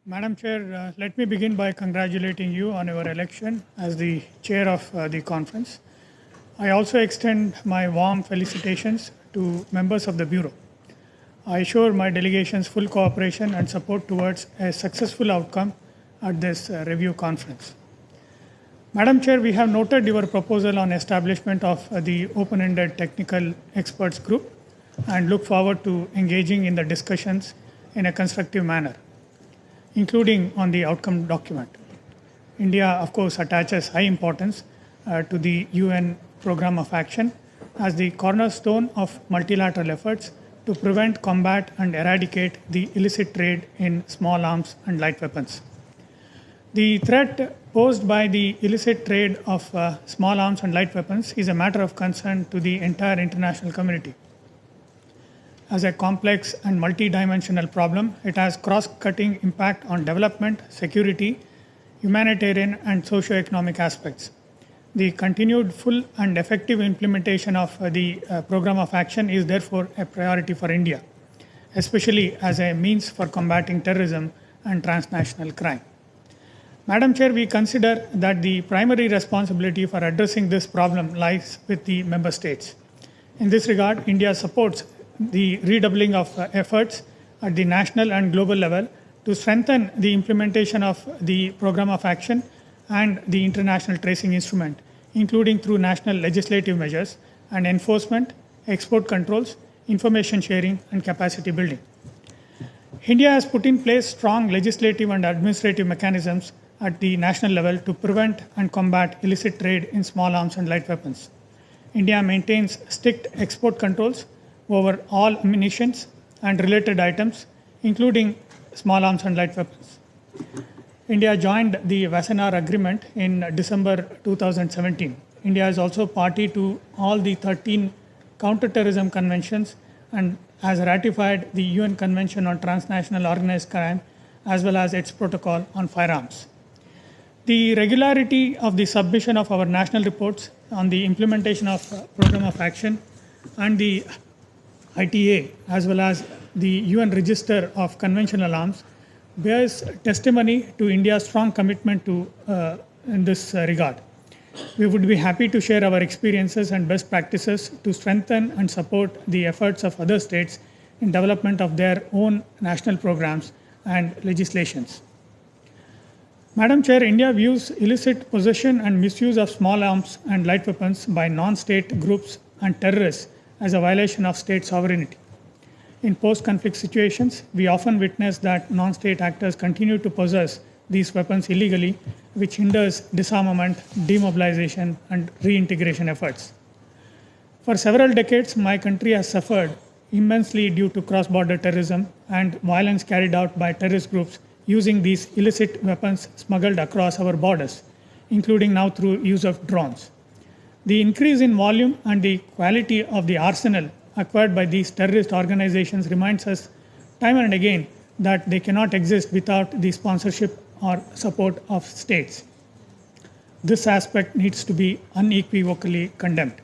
Madam Chair, let me begin by congratulating you on your election as the chair of the conference. I also extend my warm felicitations to members of the Bureau. I assure my delegation's full cooperation and support towards a successful outcome at this review conference. Madam Chair, we have noted your proposal on establishment of the open-ended technical experts group and look forward to engaging in the discussions in a constructive manner, including on the outcome document. India, of course, attaches high importance to the UN Program of Action as the cornerstone of multilateral efforts to prevent, combat, and eradicate the illicit trade in small arms and light weapons. The threat posed by the illicit trade of small arms and light weapons is a matter of concern to the entire international community. As a complex and multidimensional problem, it has cross-cutting impact on development, security, humanitarian, and socio-economic aspects. The continued full and effective implementation of the program of action is therefore a priority for India, especially as a means for combating terrorism and transnational crime. Madam Chair, we consider that the primary responsibility for addressing this problem lies with the member states. In this regard, India supports the redoubling of efforts at the national and global level to strengthen the implementation of the program of action and the international tracing instrument, including through national legislative measures and enforcement, export controls, information sharing, and capacity building. India has put in place strong legislative and administrative mechanisms at the national level to prevent and combat illicit trade in small arms and light weapons. India maintains strict export controls over all munitions and related items, including small arms and light weapons. India joined the Wassenaar Agreement in December 2017. India is also party to all the 13 counterterrorism conventions and has ratified the UN Convention on Transnational Organized Crime as well as its protocol on firearms. The regularity of the submission of our national reports on the implementation of program of action and the ITA as well as the UN Register of Conventional Arms bears testimony to India's strong commitment to in this regard. We would be happy to share our experiences and best practices to strengthen and support the efforts of other states in development of their own national programs and legislations. Madam Chair, India views illicit possession and misuse of small arms and light weapons by non-state groups and terrorists as a violation of state sovereignty. In post-conflict situations, we often witness that non-state actors continue to possess these weapons illegally, which hinders disarmament, demobilization, and reintegration efforts. For several decades, my country has suffered immensely due to cross-border terrorism and violence carried out by terrorist groups using these illicit weapons smuggled across our borders, including now through use of drones. The increase in volume and the quality of the arsenal acquired by these terrorist organizations reminds us time and again that they cannot exist without the sponsorship or support of states. This aspect needs to be unequivocally condemned.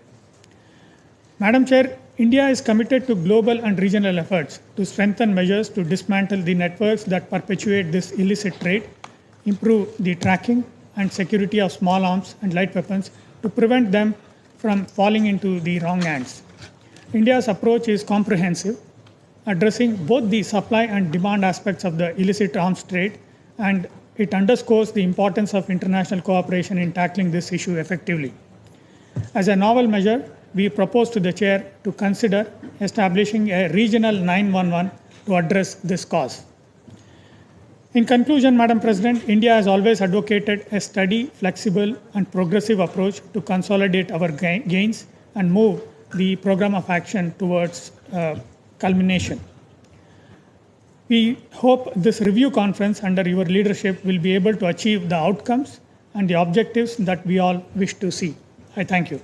Madam Chair, India is committed to global and regional efforts to strengthen measures to dismantle the networks that perpetuate this illicit trade, improve the tracking and security of small arms and light weapons to prevent them from falling into the wrong hands. India's approach is comprehensive, addressing both the supply and demand aspects of the illicit arms trade, and it underscores the importance of international cooperation in tackling this issue effectively. As a novel measure, we propose to the Chair to consider establishing a regional 911 to address this cause. In conclusion, Madam President, India has always advocated a steady, flexible, and progressive approach to consolidate our gains and move the program of action towards culmination. We hope this review conference under your leadership will be able to achieve the outcomes and the objectives that we all wish to see. I thank you.